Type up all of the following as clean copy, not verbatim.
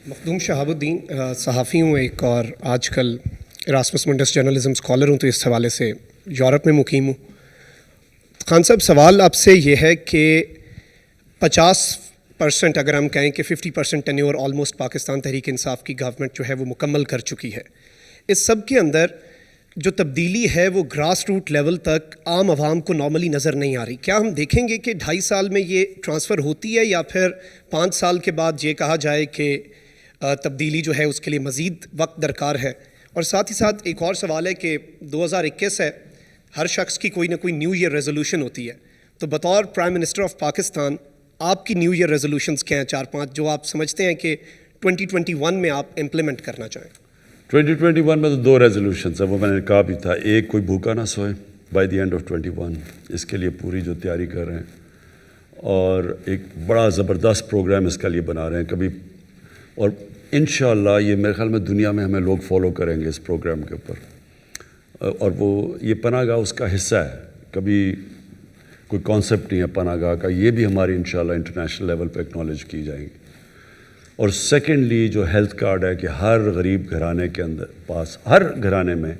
مخدوم شہاب الدین صحافی ہوں ایک، اور آج کل اراسمس منڈس جرنلزم اسکالر ہوں، تو اس حوالے سے یورپ میں مقیم ہوں۔ خان صاحب، سوال آپ سے یہ ہے کہ 50% اگر ہم کہیں کہ 50% ٹینیور آلموسٹ پاکستان تحریک انصاف کی گورنمنٹ جو ہے وہ مکمل کر چکی ہے، اس سب کے اندر جو تبدیلی ہے وہ گراس روٹ لیول تک عام عوام کو نارملی نظر نہیں آ رہی۔ کیا ہم دیکھیں گے کہ 2.5 سال میں یہ ٹرانسفر ہوتی ہے، یا پھر 5 سال کے بعد یہ کہا جائے کہ تبدیلی جو ہے اس کے لیے مزید وقت درکار ہے؟ اور ساتھ ہی ساتھ ایک اور سوال ہے کہ 2021 ہے، ہر شخص کی کوئی نہ کوئی نیو ایئر ریزولوشن ہوتی ہے، تو بطور پرائم منسٹر آف پاکستان آپ کی نیو ایئر ریزولوشنز کیا ہیں 4-5 جو آپ سمجھتے ہیں کہ 2021 میں آپ امپلیمنٹ کرنا چاہیں؟ 2021 میں تو 2 ریزولوشنز ہیں، وہ میں نے کہا بھی تھا۔ ایک، کوئی بھوکا نہ سوئے بائی دی اینڈ آف 21، اس کے لیے پوری جو تیاری کر رہے ہیں، اور ایک بڑا زبردست پروگرام اس کے لیے بنا رہے ہیں کبھی، اور انشاءاللہ یہ میرے خیال میں دنیا میں ہمیں لوگ فالو کریں گے اس پروگرام کے اوپر، اور وہ یہ پناہ گاہ اس کا حصہ ہے۔ کبھی کوئی کانسیپٹ نہیں ہے پناہ گاہ کا، یہ بھی ہماری انشاءاللہ انٹرنیشنل لیول پہ ایکنالج کی جائیں گی۔ اور سیکنڈلی جو ہیلتھ کارڈ ہے کہ ہر غریب گھرانے کے اندر پاس، ہر گھرانے میں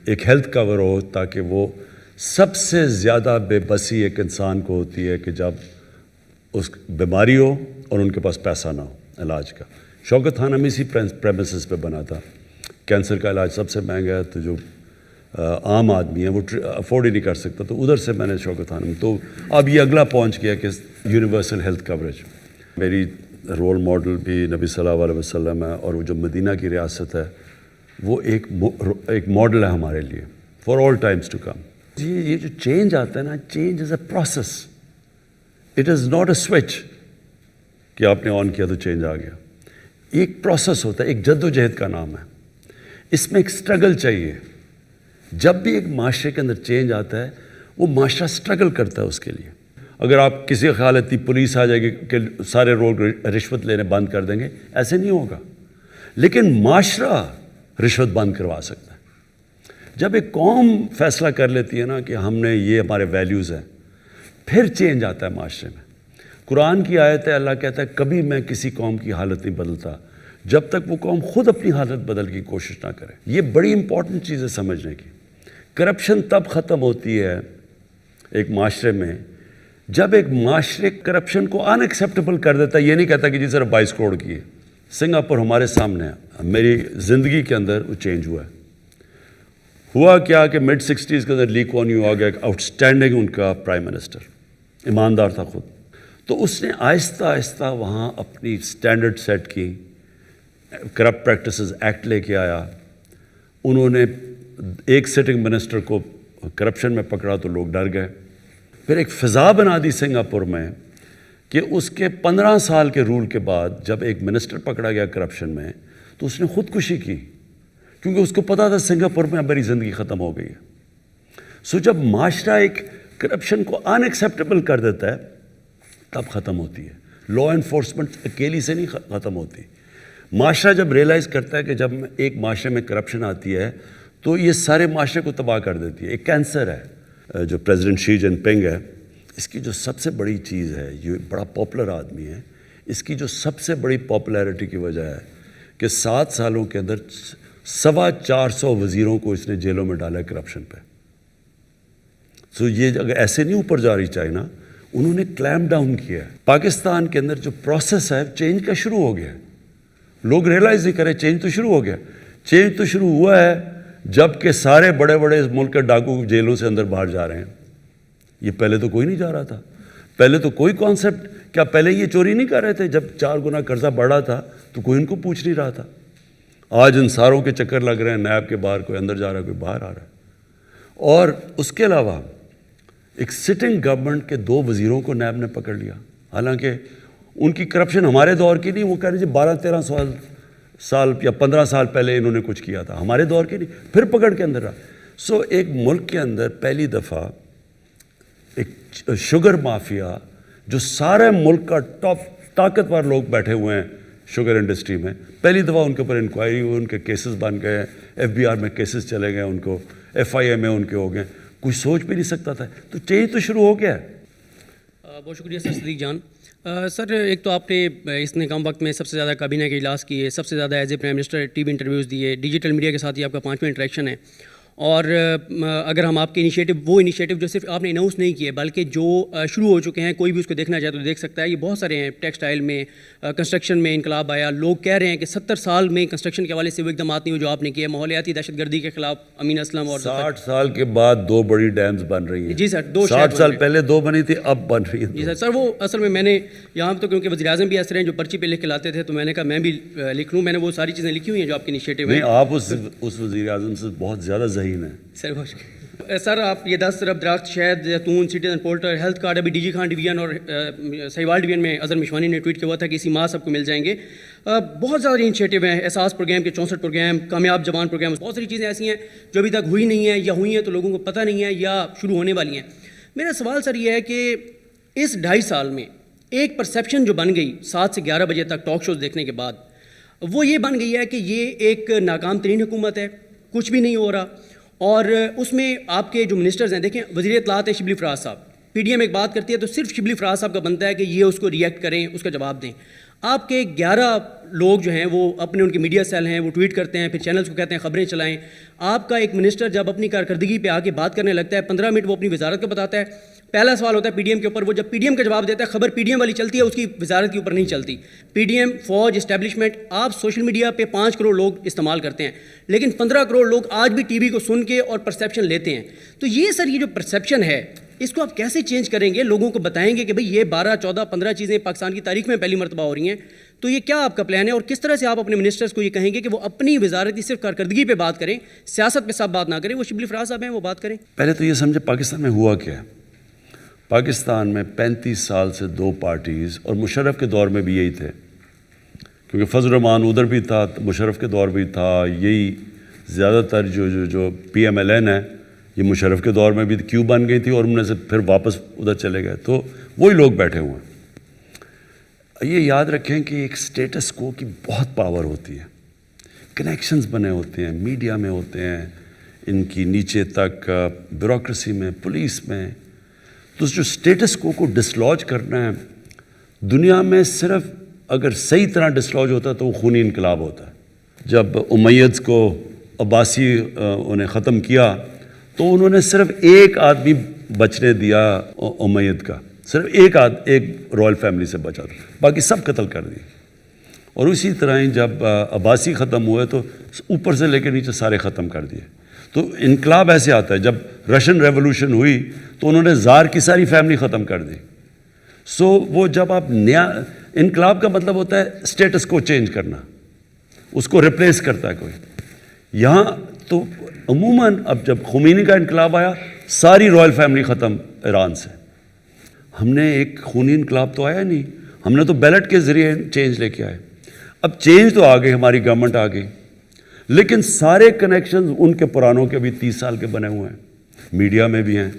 ایک ہیلتھ کور ہو، تاکہ وہ سب سے زیادہ بے بسی ایک انسان کو ہوتی ہے کہ جب اس بیماری ہو اور ان کے پاس پیسہ نہ ہو علاج کا۔ شوکت خانم اسی پریمیسز پہ بنا تھا۔ کینسر کا علاج سب سے مہنگا ہے، تو جو عام آدمی ہے وہ افورڈ ہی نہیں کر سکتا، تو ادھر سے میں نے شوکت خانم، تو اب یہ اگلا پہنچ گیا کہ یونیورسل ہیلتھ کوریج۔ میری رول ماڈل بھی نبی صلی اللہ علیہ وسلم ہے، اور وہ جو مدینہ کی ریاست ہے وہ ایک ماڈل ہے ہمارے لیے for all times to come. یہ جو چینج آتا ہے نا، change is a process, it is not a switch کہ آپ نے آن کیا تو چینج آ گیا۔ ایک پروسیس ہوتا ہے، ایک جد و جہد کا نام ہے، اس میں ایک سٹرگل چاہیے۔ جب بھی ایک معاشرے کے اندر چینج آتا ہے، وہ معاشرہ سٹرگل کرتا ہے اس کے لیے۔ اگر آپ کسی کا خیال ہے پولیس آ جائے گی کہ سارے لوگ رشوت لینے بند کر دیں گے، ایسے نہیں ہوگا، لیکن معاشرہ رشوت بند کروا سکتا ہے۔ جب ایک قوم فیصلہ کر لیتی ہے نا کہ ہم نے یہ ہمارے ویلیوز ہیں، پھر چینج آتا ہے معاشرے میں۔ قرآن کی آیت ہے، اللہ کہتا ہے کبھی میں کسی قوم کی حالت نہیں بدلتا جب تک وہ قوم خود اپنی حالت بدل کی کوشش نہ کرے۔ یہ بڑی امپورٹنٹ چیز ہے سمجھنے کی۔ کرپشن تب ختم ہوتی ہے ایک معاشرے میں جب ایک معاشرے کرپشن کو ان ایکسیپٹیبل کر دیتا ہے۔ یہ نہیں کہتا کہ جی صرف 22 کروڑ کی ہے۔ سنگاپور ہمارے سامنے ہے، میری زندگی کے اندر وہ چینج ہوا ہے۔ ہوا کیا کہ mid 60s کے اندر لی کوان یو آ گیا، آؤٹ اسٹینڈنگ ان کا پرائم منسٹر، ایماندار تھا خود، تو اس نے آہستہ آہستہ وہاں اپنی سٹینڈرڈ سیٹ کی، کرپٹ پریکٹسز ایکٹ لے کے آیا۔ انہوں نے ایک سٹنگ منسٹر کو کرپشن میں پکڑا تو لوگ ڈر گئے۔ پھر ایک فضا بنا دی سنگاپور میں کہ اس کے 15 سال کے رول کے بعد جب ایک منسٹر پکڑا گیا کرپشن میں، تو اس نے خودکشی کی، کیونکہ اس کو پتا تھا سنگاپور میں اب میری زندگی ختم ہو گئی ہے۔ سو جب معاشرہ ایک کرپشن کو ان ایکسیپٹیبل کر دیتا ہے تب ختم ہوتی ہے۔ لا انفورسمنٹ اکیلی سے نہیں ختم ہوتی۔ معاشرہ جب ریئلائز کرتا ہے کہ جب ایک معاشرے میں کرپشن آتی ہے تو یہ سارے معاشرے کو تباہ کر دیتی ہے۔ ایک کینسر ہے جو پریزیڈنٹ شی جن پنگ ہے، اس کی جو سب سے بڑی چیز ہے، یہ بڑا پاپولر آدمی ہے، اس کی جو سب سے بڑی پاپولیرٹی کی وجہ ہے کہ 7 سالوں کے اندر 450 وزیروں کو اس نے جیلوں میں ڈالا ہے کرپشن پہ۔ سو یہ اگر ایسے نہیں اوپر جا رہی چائنا، انہوں نے کلیمپ ڈاؤن کیا ہے۔ پاکستان کے اندر جو پروسیس ہے چینج کا شروع ہو گیا ہے، لوگ ریئلائز نہیں کرے، چینج تو شروع ہو گیا۔ چینج تو شروع ہوا ہے جب کہ سارے بڑے بڑے ملک کے ڈاکو جیلوں سے اندر باہر جا رہے ہیں۔ یہ پہلے تو کوئی نہیں جا رہا تھا، پہلے تو کوئی کانسیپٹ، کیا پہلے یہ چوری نہیں کر رہے تھے؟ جب 4 گنا قرضہ بڑھ رہا تھا تو کوئی ان کو پوچھ نہیں رہا تھا۔ آج ان ساروں کے چکر لگ رہے ہیں، نیب کے باہر کوئی اندر جا رہا ہے، کوئی باہر آ رہا ہے۔ اور اس کے علاوہ ایک سٹنگ گورنمنٹ کے 2 وزیروں کو نیب نے پکڑ لیا، حالانکہ ان کی کرپشن ہمارے دور کی نہیں، وہ کہہ رہے جی 12-13 سال یا 15 سال پہلے انہوں نے کچھ کیا تھا، ہمارے دور کی نہیں، پھر پکڑ کے اندر رہا۔ سو ایک ملک کے اندر پہلی دفعہ ایک شوگر مافیا، جو سارے ملک کا ٹاپ طاقتور لوگ بیٹھے ہوئے ہیں شوگر انڈسٹری میں، پہلی دفعہ ان کے اوپر انکوائری ہوئی، ان کے کیسز بن گئے، FBI میں کیسز چلے گئے، ان کو FIA میں ان کے ہو گئے، کوئی سوچ بھی نہیں سکتا تھا۔ تو چینج تو شروع ہو گیا ہے۔ بہت شکریہ سر صدیق جان۔ سر ایک تو آپ نے اس نے کم وقت میں سب سے زیادہ کابینہ کے اجلاس کیے، سب سے زیادہ as a prime minister T V interviews دیے، ڈیجیٹل میڈیا کے ساتھ ہی آپ کا 5واں انٹریکشن ہے. اور اگر ہم آپ کے وہ انیشیٹو جو صرف آپ نے اناؤنس نہیں کیے بلکہ جو شروع ہو چکے ہیں، کوئی بھی اس کو دیکھنا چاہے تو دیکھ سکتا ہے. یہ بہت سارے ہیں. ٹیکسٹائل میں، کنسٹرکشن میں انقلاب آیا. لوگ کہہ رہے ہیں کہ 70 سال میں کنسٹرکشن کے حوالے سے وہ اقدامات نہیں ہوئے جو آپ نے کیے. ماحولیاتی دہشت گردی کے خلاف امین اسلم اور 60 سال کے بعد 2 بڑی ڈیمز بن رہی ہیں. جی سر، 60 سال پہلے 2 بنی تھی، اب بن رہی ہیں. جی سر. سر وہ اصل میں نے یہاں تو کیونکہ وزیر اعظم بھی ایسے ہیں جو پرچی پہ لکھ کے لاتے تھے، تو میں نے کہا میں بھی لکھ لوں. میں نے وہ ساری چیزیں لکھی ہوئی ہیں جو آپ کے انیشیٹو ہیں. نہیں، آپ اس وزیر اعظم سے بہت زیادہ ذہین ہیں. سر آپ یہ 10 ارب درخت، شہد، زیتون، سٹیزن پورٹل، ہیلتھ کارڈ ابھی ڈی جی خان ڈویژن اور سہیوال ڈویژن میں اظہر مشوانی نے ٹویٹ کیا ہوا تھا کہ اسی ماہ سب کو مل جائیں گے. بہت زیادہ انیشیٹو ہیں. احساس پروگرام کے 64 پروگرام، کامیاب جوان پروگرام، بہت ساری چیزیں ایسی ہیں جو ابھی تک ہوئی نہیں ہیں یا ہوئی ہیں تو لوگوں کو پتہ نہیں ہے یا شروع ہونے والی ہیں. میرا سوال سر یہ ہے کہ اس 2.5 سال میں ایک پرسیپشن جو بن گئی 7 سے 11 بجے تک ٹاک شوز دیکھنے کے بعد، وہ یہ بن گئی ہے کہ یہ ایک ناکام ترین حکومت ہے، کچھ بھی نہیں ہو رہا. اور اس میں آپ کے جو منسٹرز ہیں، دیکھیں وزیر اطلاعات ہے شبلی فراز صاحب. پی ڈی ایم ایک بات کرتی ہے تو صرف شبلی فراز صاحب کا بنتا ہے کہ یہ اس کو ریئیکٹ کریں، اس کا جواب دیں. آپ کے 11 لوگ جو ہیں وہ اپنے ان کے میڈیا سیل ہیں، وہ ٹویٹ کرتے ہیں، پھر چینلز کو کہتے ہیں خبریں چلائیں. آپ کا ایک منسٹر جب اپنی کارکردگی پہ آ کے بات کرنے لگتا ہے 15 منٹ وہ اپنی وزارت کا بتاتا ہے. پہلا سوال ہوتا ہے پی ڈی ایم کے اوپر، وہ جب پی ڈی ایم کا جواب دیتا ہے خبر پی ڈی ایم والی چلتی ہے، اس کی وزارت کے اوپر نہیں چلتی. پی ڈی ایم، فوج، اسٹیبلشمنٹ، آپ سوشل میڈیا پہ 5 کروڑ لوگ استعمال کرتے ہیں، لیکن 15 کروڑ لوگ آج بھی ٹی وی کو سن کے اور پرسیپشن لیتے ہیں. تو یہ سر یہ جو پرسیپشن ہے اس کو آپ کیسے چینج کریں گے؟ لوگوں کو بتائیں گے کہ بھئی یہ 12، 14، 15 چیزیں پاکستان کی تاریخ میں پہلی مرتبہ ہو رہی ہیں. تو یہ کیا آپ کا پلان ہے اور کس طرح سے آپ اپنے منسٹرز کو یہ کہیں گے کہ وہ اپنی وزارتی صرف کارکردگی پہ بات کریں، سیاست پہ سب بات نہ کریں؟ وہ شبلی فراز صاحب ہیں، وہ بات کریں. پہلے تو یہ سمجھے پاکستان میں ہوا کیا ہے. پاکستان میں 35 سال سے 2 پارٹیز، اور مشرف کے دور میں بھی یہی تھے، کیونکہ فضل الرحمان ادھر بھی تھا، مشرف کے دور بھی تھا. یہی زیادہ تر جو پی ایم ایل این ہے یہ مشرف کے دور میں بھی کیوں بن گئی تھی اور ان میں سے پھر واپس ادھر چلے گئے. تو وہی لوگ بیٹھے ہوئے ہیں. یہ یاد رکھیں کہ ایک سٹیٹس کو کی بہت پاور ہوتی ہے. کنیکشنز بنے ہوتے ہیں، میڈیا میں ہوتے ہیں، ان کی نیچے تک بیوروکریسی میں، پولیس میں. تو جو سٹیٹس کو ڈسلوج کرنا ہے دنیا میں، صرف اگر صحیح طرح ڈسلوج ہوتا تو وہ خونی انقلاب ہوتا ہے. جب امیدز کو عباسی انہیں ختم کیا تو انہوں نے صرف ایک آدمی بچنے دیا امید کا، صرف ایک رائل فیملی سے بچا تھا، باقی سب قتل کر دیے. اور اسی طرح ہی جب عباسی ختم ہوئے تو اوپر سے لے کے نیچے سارے ختم کر دیے. تو انقلاب ایسے آتا ہے. جب رشین ریولوشن ہوئی تو انہوں نے زار کی ساری فیملی ختم کر دی. وہ جب آپ نیا انقلاب کا مطلب ہوتا ہے سٹیٹس کو چینج کرنا، اس کو ریپلیس کرتا ہے کوئی. یہاں تو عموماً اب جب خمینی کا انقلاب آیا ساری رائل فیملی ختم ایران سے. ہم نے ایک خونی انقلاب تو آیا نہیں، ہم نے تو بیلٹ کے ذریعے چینج لے کے آئے. اب چینج تو آ گئی، ہماری گورنمنٹ آ گئی، لیکن سارے کنیکشنز ان کے پرانوں کے بھی 30 سال کے بنے ہوئے ہیں. میڈیا میں بھی ہیں،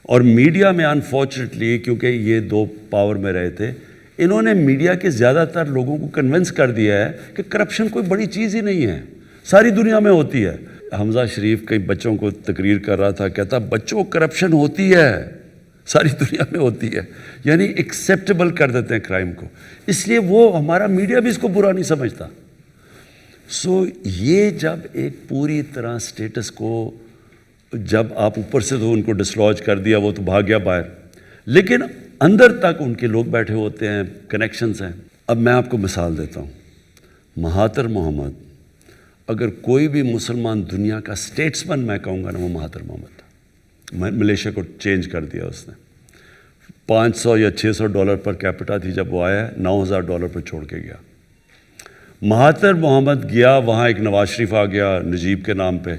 اور میڈیا میں انفارچونیٹلی کیونکہ یہ 2 پاور میں رہے تھے، انہوں نے میڈیا کے زیادہ تر لوگوں کو کنونس کر دیا ہے کہ کرپشن کوئی بڑی چیز ہی نہیں ہے، ساری دنیا میں ہوتی ہے. حمزہ شریف کئی بچوں کو تقریر کر رہا تھا، کہتا بچوں کرپشن ہوتی ہے، ساری دنیا میں ہوتی ہے. یعنی ایکسیپٹیبل کر دیتے ہیں کرائم کو، اس لیے وہ ہمارا میڈیا بھی اس کو برا نہیں سمجھتا. یہ جب ایک پوری طرح سٹیٹس کو جب آپ اوپر سے تو ان کو ڈسلوج کر دیا، وہ تو بھاگ گیا باہر، لیکن اندر تک ان کے لوگ بیٹھے ہوتے ہیں، کنیکشنز ہیں. اب میں آپ کو مثال دیتا ہوں. مہاتر محمد، اگر کوئی بھی مسلمان دنیا کا سٹیٹسمن میں کہوں گا نا، وہ مہاتر محمد تھا. ملیشیا کو چینج کر دیا اس نے. $500 یا $600 پر کیپٹا تھی جب وہ آیا، $9,000 پر چھوڑ کے گیا. مہاتر محمد گیا وہاں، ایک نواز شریف آ گیا نجیب کے نام پہ،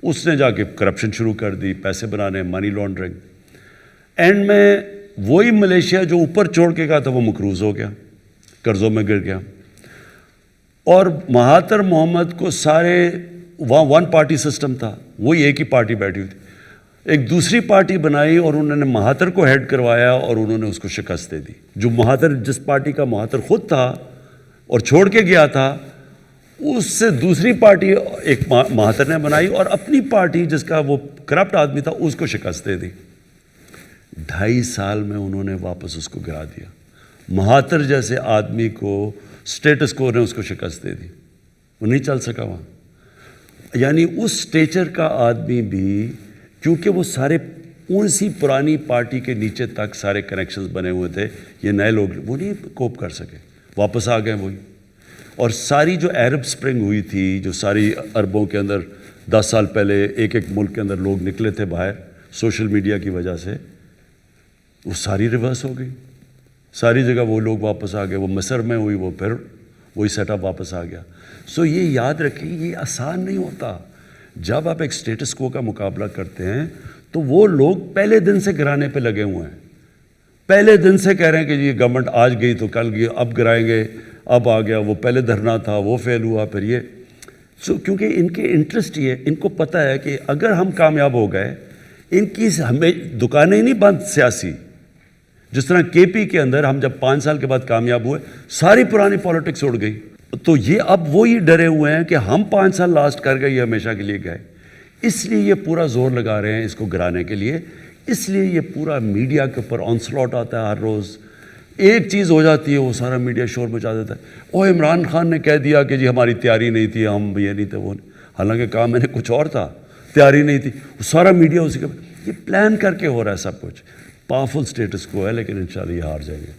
اس نے جا کے کرپشن شروع کر دی، پیسے بنانے، منی لانڈرنگ. اینڈ میں وہی ملیشیا جو اوپر چھوڑ کے گیا تھا وہ مقروض ہو گیا، قرضوں میں گر گیا. اور مہاتر محمد کو سارے وہاں 1 پارٹی سسٹم تھا، وہی ایک ہی پارٹی بیٹھی ہوئی تھی. ایک دوسری پارٹی بنائی اور انہوں نے مہاتر کو ہیڈ کروایا اور انہوں نے اس کو شکست دے دی. جو مہاتر، جس پارٹی کا مہاتر خود تھا اور چھوڑ کے گیا تھا، اس سے دوسری پارٹی ایک مہاتر نے بنائی اور اپنی پارٹی جس کا وہ کرپٹ آدمی تھا اس کو شکست دے دی. 2.5 سال میں انہوں نے واپس اس کو گرا دیا. مہاتر جیسے آدمی کو اسٹیٹس کو نے اس کو شکست دے دی, وہ نہیں چل سکا وہاں. یعنی اس اسٹیچر کا آدمی بھی, کیونکہ وہ سارے اسی پرانی پارٹی کے نیچے تک سارے کنیکشنز بنے ہوئے تھے, یہ نئے لوگ وہ نہیں کوپ کر سکے, واپس آ گئے وہی. اور ساری جو عرب سپرنگ ہوئی تھی, جو ساری عربوں کے اندر 10 سال پہلے ایک ایک ملک کے اندر لوگ نکلے تھے باہر سوشل میڈیا کی وجہ سے, وہ ساری ریورس ہو گئی. ساری جگہ وہ لوگ واپس آ گئے, وہ مصر میں ہوئی, وہ پھر وہی سیٹ اپ واپس آ گیا. سو یہ یاد رکھیں, یہ آسان نہیں ہوتا. جب آپ ایک اسٹیٹس کو کا مقابلہ کرتے ہیں تو وہ لوگ پہلے دن سے گرانے پہ لگے ہوئے ہیں, پہلے دن سے کہہ رہے ہیں کہ یہ گورنمنٹ آج گئی تو کل گئی, اب گرائیں گے, اب آ گیا, وہ پہلے دھرنا تھا وہ فیل ہوا, پھر یہ. سو کیونکہ ان کے انٹرسٹ یہ, ان کو پتہ ہے کہ اگر ہم کامیاب ہو گئے, ان کی ہمیں دکانیں نہیں بند سیاسی. جس طرح کے پی کے اندر ہم جب 5 سال کے بعد کامیاب ہوئے, ساری پرانی پالیٹکس اڑ گئی. تو یہ اب وہی ڈرے ہوئے ہیں کہ ہم 5 سال لاسٹ کر گئے, یہ ہمیشہ کے لیے گئے. اس لیے یہ پورا زور لگا رہے ہیں اس کو گرانے کے لیے. اس لیے یہ پورا میڈیا کے اوپر آنسلاٹ آتا ہے ہر روز. ایک چیز ہو جاتی ہے وہ سارا میڈیا شور مچا دیتا ہے, او عمران خان نے کہہ دیا کہ جی ہماری تیاری نہیں تھی, ہم یہ نہیں تھے وہ نہیں. حالانکہ کام میں نے کچھ اور تھا, تیاری نہیں تھی. وہ سارا میڈیا اسی کا, یہ پلان کر کے ہو رہا ہے سب کچھ. پاورفل اسٹیٹس کو ہے, لیکن انشاءاللہ یہ ہار جائیں گے.